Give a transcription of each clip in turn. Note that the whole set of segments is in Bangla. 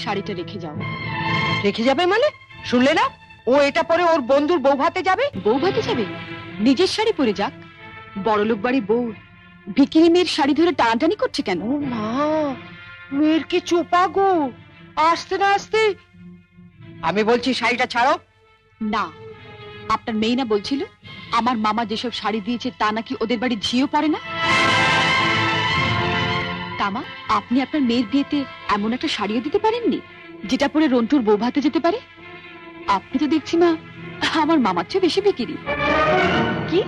শাড়িটা রেখে যাও। রেখে যাবে মানে? শুনলে না, ও এটা পরে ওর বন্ধুর বউ ভাতে যাবে। বউ ভাতে যাবে? নিজের শাড়ি পরে যাক। বড়লোক বাড়ির বউ ভিখিরি মেয়ের শাড়ি ধরে টানাটানি করছে কেন? ও মা, মেয়ের কি চোপা গো, আসতে না আসতে। আমি বলছি শাড়িটা ছাড়ো। না, আপনার মেয়ে না বলছিল আমার মামা যেসব শাড়ি দিয়েছে তা নাকি ওদের বাড়ি ঝিও পড়ে না। তামা, আপনি আপনার মেয়ের বিয়েতে এমন একটা শাড়িও দিতে পারেননি যেটা পরে রন্টুর বউ ভাতে যেতে পারে? আপনি তো দেখছি মা আমার মামার চেয়ে বেশি বিকিরি। কি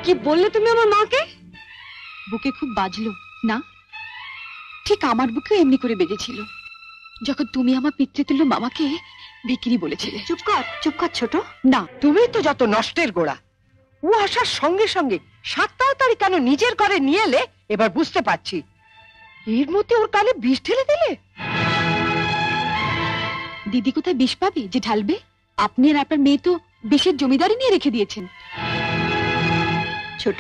কি বললে তুমি আমার মাকে? বুকে খুব বাজলো না? ঠিক আমার বুকেও এমনি করে বেজেছিল যখন তুমি আমার পিতৃতুল্য মামাকে বিক্রি বলেছিলে। চুপ কর ছোট। না, তুমি তো যত নষ্টের গোড়া। ও আসার সঙ্গে সঙ্গে 7 তাড়াতাড়ি কেন নিজের ঘরে নিয়ে এলে এবার বুঝতে পারছি। এর মধ্যে ওর কানে বিষ ঢেলে দিলে। দিদি কোথায় বিষ পাবে যে ঢালবে? আপনি আর আপনার মেয়ে তো বিষের জমিদারি নিয়ে রেখে দিয়েছেন। ছোট,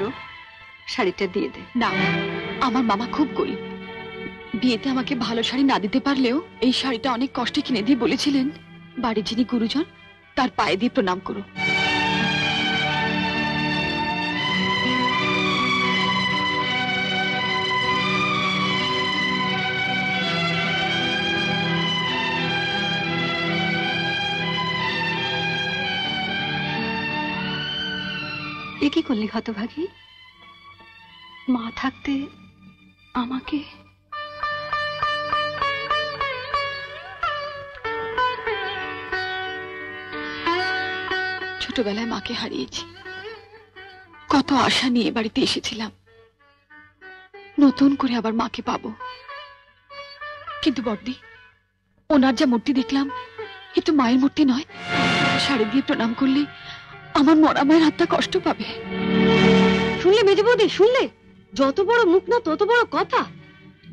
শাড়িটা দিয়ে দে। না, আমার মামা খুব গরিব। বিয়েতে আমাকে ভালো শাড়ি না দিতে পারলেও এই শাড়িটা অনেক কষ্টে কিনে দিয়ে বলেছিলেন বাড়ির যিনি গুরুজন তার পায়ে দিয়ে প্রণাম করো। এ কি করলি হতভাগী? মা থাকতে আমাকে। ছোটবেলায় মাকে হারিয়েছি। কত আশা নিয়ে বাড়িতে এসেছিলাম, নতুন করে আবার মাকে পাবো। কিন্তু বড়দি, ওনার যা মূর্তি দেখলাম এ তো মায়ের মূর্তি নয়। শাড়ি দিয়ে প্রণাম করলে আমার মরা মায়ের হাতটা কষ্ট পাবে। শুনলে মেজে বৌদি, শুনলে? যত বড় মুখ না তত বড় কথা।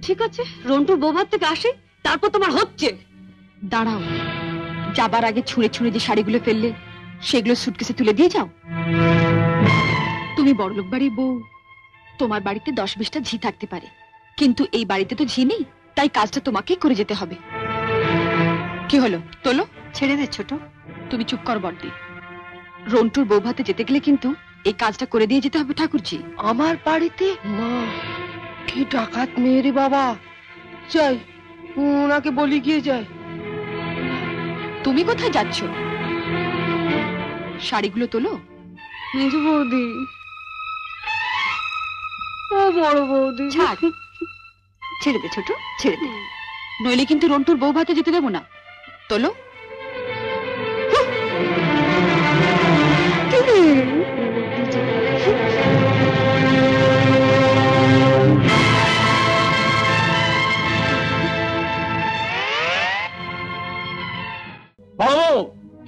ঠিক আছে, রন্টুর বৌভাত থেকে আসে, তারপর তোমার হচ্ছে। দাঁড়াও, যাবার আগে ছুঁড়ে ছুঁড়ে যে শাড়িগুলো ফেললে সেগুলো সুটকেসে তুলে দিয়ে যাও। তুমি বড়লোক বাড়ির বউ, তোমার বাড়িতে 10-20টা ঝি থাকতে পারে, কিন্তু এই বাড়িতে তো ঝি নেই, তাই কাজটা তোমাকেই করে যেতে হবে। কি হলো, তোলো। ছেড়ে দে ছোট। তুমি চুপ কর বড়দি। রন্টুর বউ ভাতে যেতে গেলে কিন্তু এই কাজটা করে দিয়ে যেতে হবে ঠাকুরজি। আমার বাড়িতে? মা, কি ডাকাত মেয়ে রে বাবা। যাই, ওনাকে বলি গিয়ে যায়। তুমি কোথায় যাচ্ছ? শাড়িগুলো তোলো। মেজে বৌদি, ও বড় বৌদি, ছাড়। ছেড়ে দে ছোট, ছেড়ে দে। নইলে কিন্তু রন্টুর বউ ভাতে যেতে দেবো না। তোলো।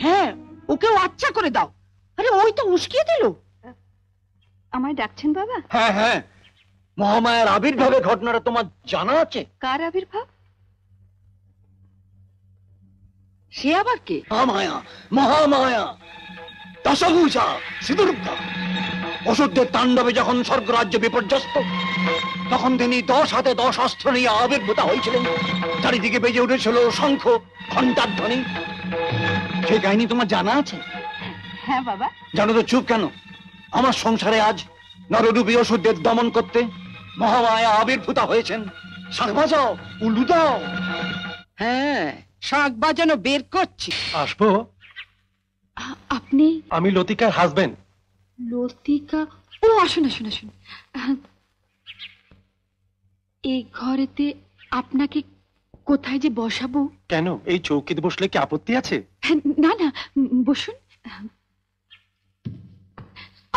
হ্যাঁ, ওকেও আচ্ছা করে দাও। আরে ওই তো উস্কিয়ে দিল। আমায় ডাকছেন বাবা? হ্যাঁ হ্যাঁ, মহামায়ার আবির্ভাবের ঘটনাটা তোমার জানা আছে? কার আবির্ভাব? সে আবার কে? মহামায়া, মহামায়া, দশভূষা, সিঁদুরুক্তা। অসুরদের তাণ্ডবে যখন স্বর্গরাজ্য বিপর্যস্ত, তখন তিনি 10 হাতে 10 অস্ত্র নিয়ে আবির্ভূতা হয়েছিলেন। চারিদিকে বেজে উঠেছিল শঙ্খ, ঘণ্টার ধ্বনি। সেই কাহিনী তোমার জানা আছে? হ্যাঁ বাবা। জানো তো চুপ কেন? আমার সংসারে আজ নররূপী অসুরদের দমন করতে মহামায়া আবির্ভূতা হয়েছেন। শাঁখ বাজাও, উলু দাও। হ্যাঁ, শাঁখ বাজানো বের করছি। আসবো? আপনি? আমি লতিকার হাজবেন্ড। লতিকা? ও আসুন আসুন আসুন। এই ঘরেতে আপনাকে কোথায় যে বসাবো? কেন, এই চৌকিতে বসলে কি আপত্তি আছে? না না, বসুন।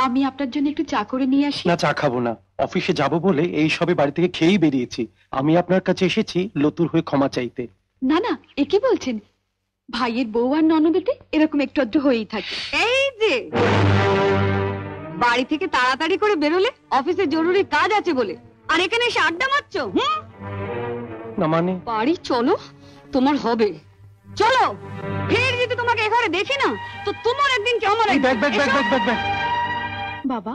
আমি আপনার জন্য একটু চা করে নিয়ে আসি। না, চা খাবো না। অফিসে যাব বলে এই সবে বাড়ি থেকে খেয়েই বেরিয়েছি। আমি আপনার কাছে এসেছি লতুর হয়ে ক্ষমা চাইতে। না না, এ কি বলছেন? ভাইয়ের বউ আর ননদেতে এরকম একটু আধটু হয়েই থাকে। এই যে বাড়ি থেকে তাড়াতাড়ি করে বেরোলে অফিসে জরুরি কাজ আছে বলে, আর এখানে এসে আড্ডা মারছো। না মানে? বাড়ি চলো, তোমার হবে। চলো, ফের যদি তোমাকে এখানে দেখি না তো তোমার একদিন কি আমার bag bag bag bag bag bag. বাবা,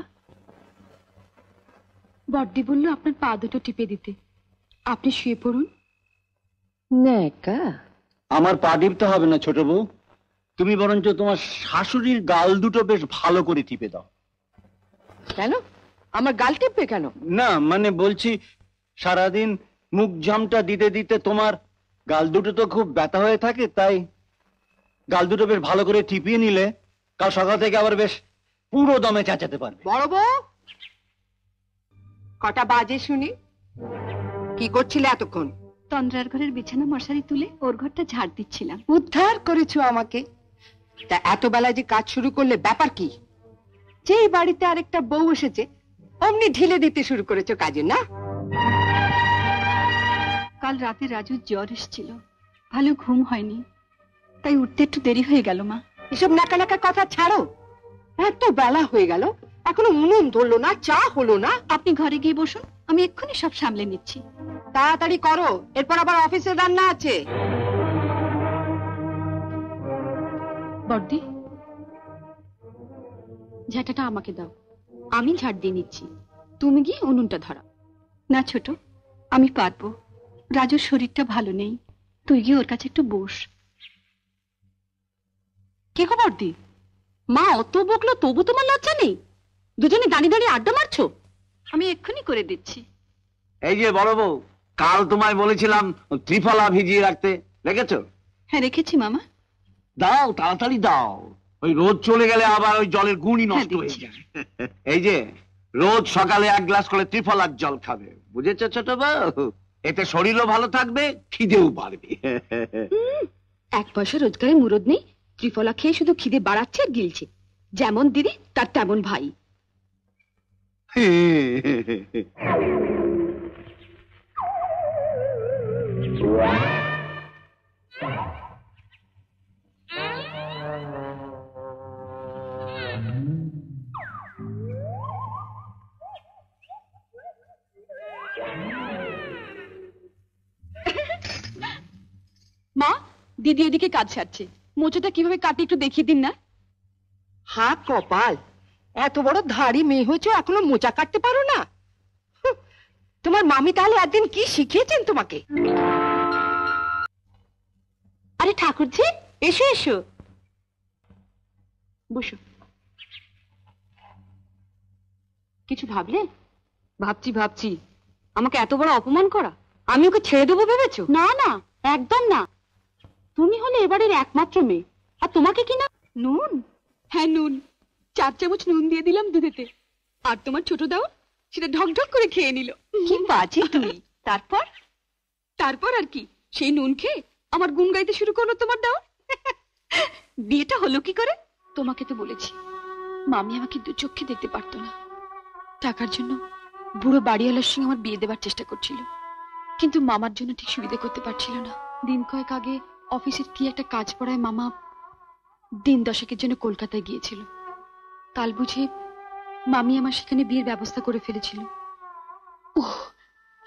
বড়দি বলল আপনার পা দুটো টিপে দিতে। আপনি শুয়ে পড়ুন। নেকা, আমার পা টিপতে হবে না ছোট বউ, তুমি বরঞ্চ তোমার শাশুড়ির গাল দুটো বেশ ভালো করে টিপে দাও। কেন আমার গাল টিপবে কেন? না মানে বলছি, সারাদিন মুখ জামটা দিতে দিতে তোমার গাল দুটো তো খুব ব্যথা হয়ে থাকে, তাই গাল দুটো বেশ ভালো করে টিপিয়ে নিলে কাল সকাল থেকে আবার বেশ পুরো দমে চেঁচাতে পারবে। বড় বউ, কটা বাজে শুনি? কি করছিলে এতক্ষণ? তন্দ্রার ঘরের বিছানা মশারি তুলে ওর ঘরটা ঝাড় দিচ্ছিলাম। উদ্ধার করেছো আমাকে। তা এত বেলায় যে কাজ শুরু করলে, ব্যাপার কি? যেই বাড়িতে আরেকটা বউ এসেছে অমনি ঢিলে দিতে শুরু করেছো কাজে, না? কাল রাতে রাজুর জ্বর এসেছিল, ভালো ঘুম হয়নি, তাই উঠতে একটু দেরি হয়ে গেল মা। এসব নাকা নাকা কথা ছাড়ো। এত বেলা হয়ে গেল, এখনো উনুন ধরলো না, চা হলো না। আপনি ঘরে গিয়ে বসুন, আমি এক্ষুনি সব সামলে নিচ্ছি। তাড়াতাড়ি করো, এরপর আবার অফিসের রান্না আছে। বড়দি, ঝাঁটাটা আমাকে দাও, আমি ঝাড় দিয়ে নিচ্ছি, তুমি গিয়ে উনুনটা ধরাও। না ছোট, আমি পারবো, রাজুর শরীরটা ভালো নেই, তুই গিয়ে ওর কাছে একটু বস। কে গো বড়দি, মা অত বকলো তবু তোমার লজ্জা নেই? দুজনে দাঁড়িয়ে দাঁড়িয়ে আড্ডা মারছো? আমি এক্ষুনি করে দিচ্ছি। এই যে বড় বউ, কাল তোমায় বলেছিলাম ত্রিফলা ভিজিয়ে রাখতে, রেখেছো? হ্যাঁ রেখেছি মামা। দাও, তাড়াতাড়ি দাও, ওই রোদ চলে গেলে আবার ওই জলের গুণই নষ্ট হ্যাঁ, হয়ে দিচ্ছি। যায়। এই যে রোজ সকালে 1 গ্লাস করে ত্রিফলার জল খাবে, বুঝেছো ছোট বউ? এতে শরীরও ভালো থাকবে, খিদেও বাড়বে। 1 পয়সা রোজগারের মুরদ নেই, ত্রিফলা খেয়ে শুধু খিদে বাড়াচ্ছে আর গিলছে। যেমন দিদি তার তেমন ভাই। মা, দিদি এদিকে কাজ সারছে, মোচাটা কিভাবে কাটে একটু দেখিয়ে দিন না। হা কপাল, এত বড় ধাড়ি মেয়ে হয়েছে এখনো মোচা কাটতে পারো না? হুঁ, তোমার মামি তাহলে একদিন কি শিখিয়েছেন তোমাকে? আরে ঠাকুরজি, এসো এসো, বসো। কিছু ভাবলে? ভাবছি ভাবছি, আমাকে এত বড় অপমান করা, আমি ওকে ছেড়ে দেবো ভেবেছো? না না, একদম না। তুমি হলে এবারের একমাত্র মেয়ে, আর তোমাকে কি না। নুন? হ্যাঁ নুন, 4 চামচ নুন দিয়ে দিলাম দুধেতে, আর তোমার ছোট দাও সেটা ঢক ঢক করে খেয়ে নিল। কি বাজে তুই! তারপর? তারপর আর কি, সেই নুন খেয়ে আমার গুণ গাইতে শুরু করলো তোমার দাও। বিয়েটা হলো কি করে? তোমাকে তো বলেছি, মামি আমাকে 2 চোখে দেখতে পারতো না। টাকার জন্য বুড়ো বাড়িওয়ালার সঙ্গে আমার বিয়ে দেবার চেষ্টা করছিল, কিন্তু মামার জন্য ঠিক সুবিধা করতে পারছিল না। দিন কয়েক আগে অফিসের কি একটা কাজ পড়ায় মামা দিন 10 জন্য কলকাতায় গিয়েছিল। কাল বুঝে মামি আমার সেখানে বিয়ের ব্যবস্থা করে ফেলেছিল। ওহ,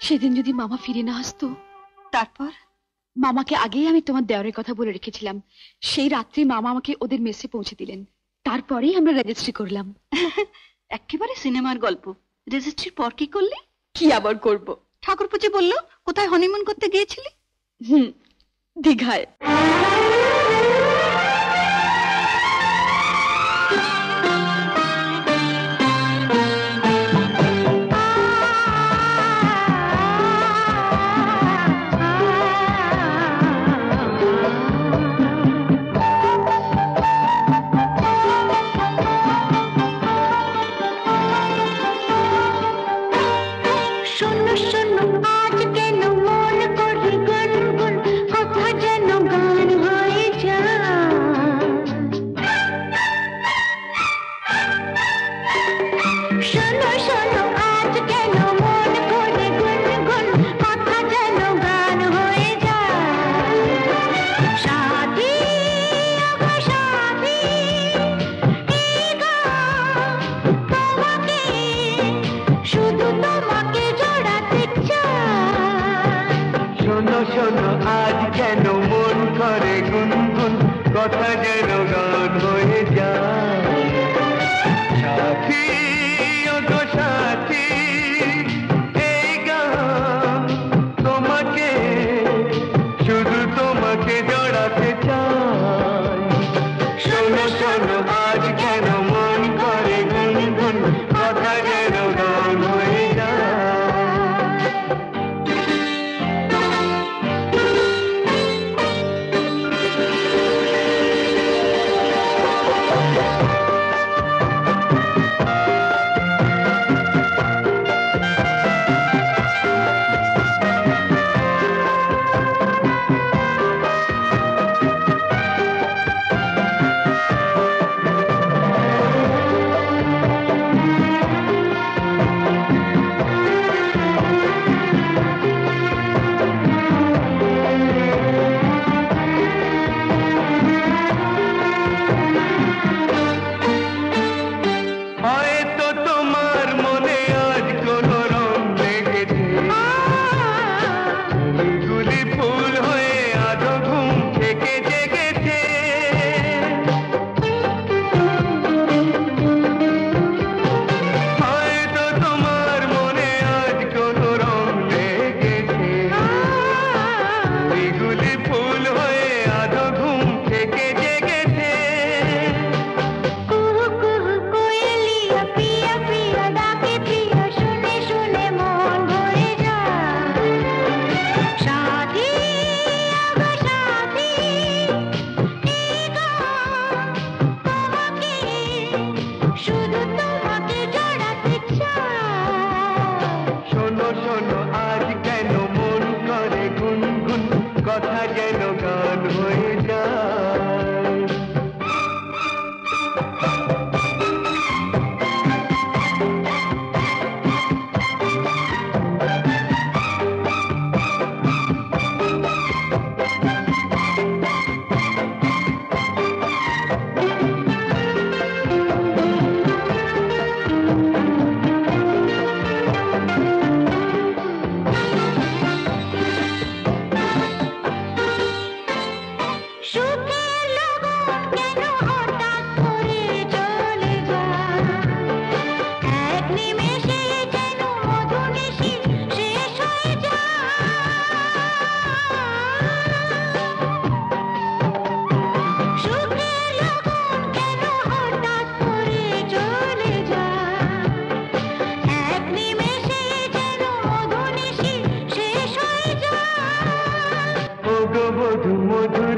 সেদিন যদি মামা ফিরে না আসতো। তারপর মামাকে আগেই আমি তোমার দেওয়ারের কথা বলে রেখেছিলাম, সেই রাত্রে মামা আমাকে ওদের মেসে পৌঁছে দিলেন, তারপরেই আমরা রেজিস্ট্রি করলাম। একেবারে সিনেমার গল্প। রেজিস্ট্রির পর কি করলে? কি আবার করব? ঠাকুরপো যে বললো কোথায় হনিমুন করতে গিয়েছিলি? দীঘায়। শোনো শোনো আজ কেন মন করে গুনগুন কথা যেন গান হয়ে যায়। শোনো শোনো আজ কেন মন করে গুনগুন কথা যেন গান হয়ে যায়। সাথী আগো সাথী, এই গান তোমাকে, শুধু তোমাকে জড়াতে চাই। শোনো শোনো আজ কেন মন করে গুনগুন কথা যেন গান হয়ে যায়। সাথী ওগো সাথী, এই গান তোমাকে, শুধু তোমাকে জড়াতে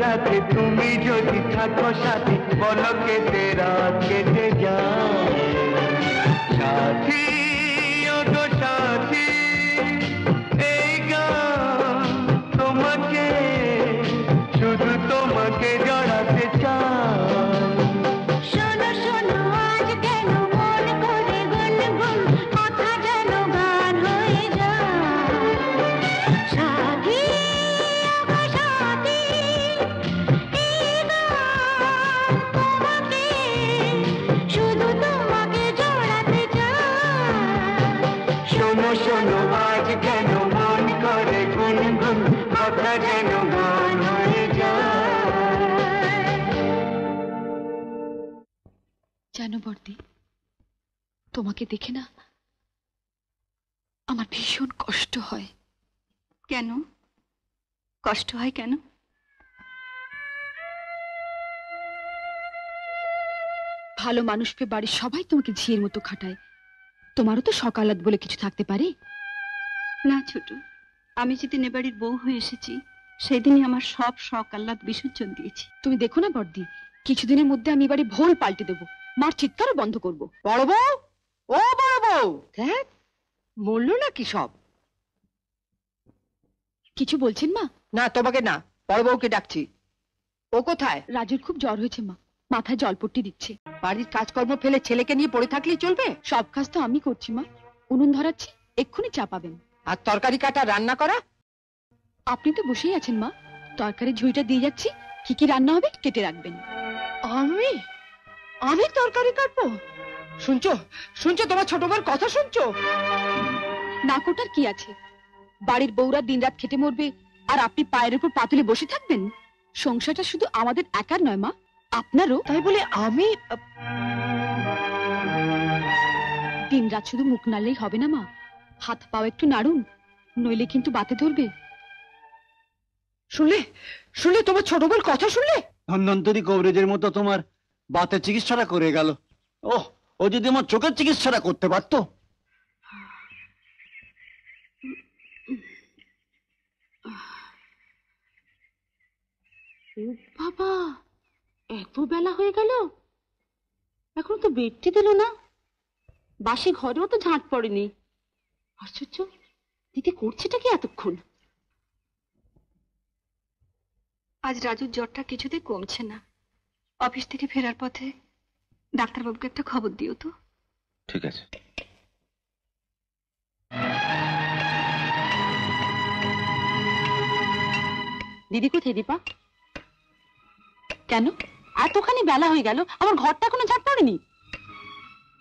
রাতে তুমি যদি থাকো সাথী, বলো কেটে রাত কেটে যায়। সাথী ও গো সাথী, এই গান তোমাকে, শুধু তোমাকে জড়াতে চাই। শোনো শোনো আজ কেন মন করে গুনগুন, কথা যেন গান হয়ে যায়। সাথী গো সাথী, এই গান তোমাকে, শুধু তোমাকে জড়াতে চাই। শোনো শোনো আজ কেন মন করে গুনগুন, কথা যেন গান হয়ে যায়। জানো বর্দি, তোমাকে দেখে না আমার ভীষণ কষ্ট হয়। কেন কষ্ট হয় কেন? ভালো মানুষকে বাড়ির সবাই তোমাকে ঝিয়ের মতো খাটায়, তোমারও তো সকালাত বলে কিছু থাকতে পারে। না ছোট, আমি যেদিন এ বাড়ির বউ হয়ে এসেছি সেদিনই আমার সব শখ আহ্লাদ বিসর্জন দিয়েছি। তুমি দেখো না বর্দি, কিছুদিনের মধ্যে আমি এবারে ভোল পাল্টে দেবো, মার চিৎকারও বন্ধ করব। বড় বউ, ও বড় বউ, দেখ বললো নাকি সব? কিছু বলছেন মা? না তোমাকে না, বড় বউকে ডাকছি। ও কোথায়? রাজুর খুব জ্বর হয়েছে মা, মাথায় জলপট্টি দিচ্ছে। বাড়ির কাজকর্ম ফেলে ছেলেকে নিয়ে পড়ে থাকলেই চলবে? সব কাজ তো আমি করছি মা, উনুন ধরাচ্ছি, এক্ষুনি চা পাবেন। আর তরকারি কাটা রান্না করা? আপনি তো বসেই আছেন মা, তরকারি ঝুড়িটা দিয়ে যাচ্ছি, কি কি রান্না হবে কেটে রাখবেন। আমি আমি তরকারি কাটবো? শুনছো শুনছো, তোমার ছোট বউর কথা শুনছো? না কোটার কি আছে, বাড়ির বউরা দিনরাত খেটে মরবে আর আপনি পায়ের উপর পা তুলে বসে থাকবেন? সংসারটা শুধু আমাদের একার নয় মা, আপনারও। তাই বলে আমি দিনরাত শুধু মুখ নাড়লেই হবে না মা, হাত পাও একটু নাড়ুন, নইলে কিন্তু বাতে ধরবে। শুনলে শুনলে, তোমার ছোট বউর কথা শুনলে? ধন্বন্তরী কবরেজের মতো তোমার বাতের চিকিৎসাটা করে গেল। ওহ, ও যদি আমার চোখের চিকিৎসাটা করতে পারতো। বাবা, এত বেলা হয়ে গেল, এখন তো বেডটি দিল না, বাসি ঘরেও তো ঝাঁট পড়েনি। আশ্চর্য, দিদি করছেটা কি এতক্ষণ? আজ রাজুর জ্বরটা কিছুতেই কমছে না। অফিস থেকে ফেরার পথে ডাক্তারবাবুকে একটা খবর দিও তো। ঠিক আছে। দিদি কোথায় দীপা? কেন এতখানি বেলা হয়ে গেল, আমার ঘরটা এখনো ঝাঁট পড়েনি?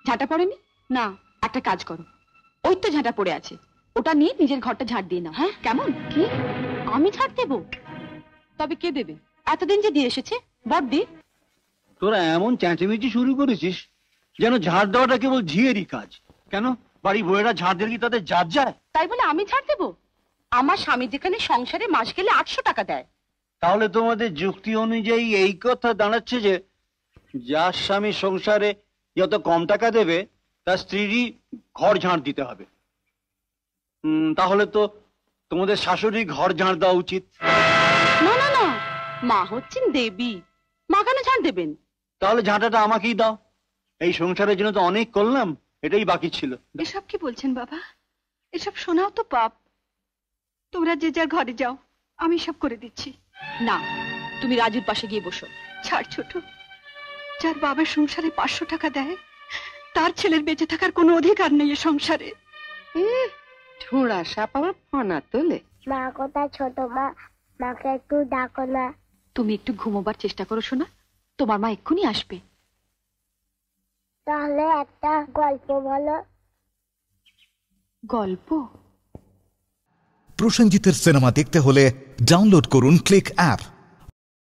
ঝাঁটা পড়েনি? না। একটা কাজ করো, ওই তো ঝাঁটা পড়ে আছে, ওটা নিয়ে নিজের ঘরটা ঝাড় দিয়ে নাও। হ্যাঁ? কেমন? কি আমি ঝাঁট দেবো? তবে কে দেবে? এতদিন যে দিয়ে এসেছে বড়দি। তোরা এমন চেঁচামেচি শুরু করেছিস যেন ঝাড় দেওয়াটা কেবল ঝিয়েরই কাজ। কেন বাড়ি বউয়েরা ঝাড় দিলে কি তাদের জাত যায়? তাই বলে আমি ঝাড় দেবো? আমার স্বামী যেখানে সংসারে মাস গেলে 800 টাকা দেয়। তাহলে তোমাদের যুক্তি অনুযায়ী এই কথা দাঁড়াচ্ছে যে যার স্বামী সংসারে যত কম টাকা দেবে তার স্ত্রীরই ঘর ঝাড় দিতে হবে। তাহলে তো তোমাদের শাশুড়ি ঘর ঝাড় দেওয়া উচিত। না না না, মা হচ্ছেন দেবী, মা কেন ঝাড় দেবেন? তাহলে ঝাঁটাটা আমাকেই দাও, এই সংসারের জন্য তো অনেক করলাম, এটাই বাকি ছিল। এসব কি বলছেন বাবা? এসব শোনাও তো পাপ। তোমরা যে যার ঘরে যাও, আমি সব করে দিচ্ছি। না, তুমি রাজুর পাশে গিয়ে বসো। ছাড় ছোট, যার বাবার সংসারে 500 টাকা দেয় তার ছেলের বেঁচে থাকার কোনো অধিকার নেই এ সংসারে। ঠোঁড়া সাপ আমার ফনা তোলে। মা কোথায় ছোট মা? মাকে একটু ডাকো না। তুমি একটু ঘুমোবার চেষ্টা করো শোনা, তোমার মা এক্ষুনি আসবে। তাহলে একটা গল্প বলো। গল্প? প্রসেনজিতের সিনেমা দেখতে হলে ডাউনলোড করুন ক্লিক অ্যাপ।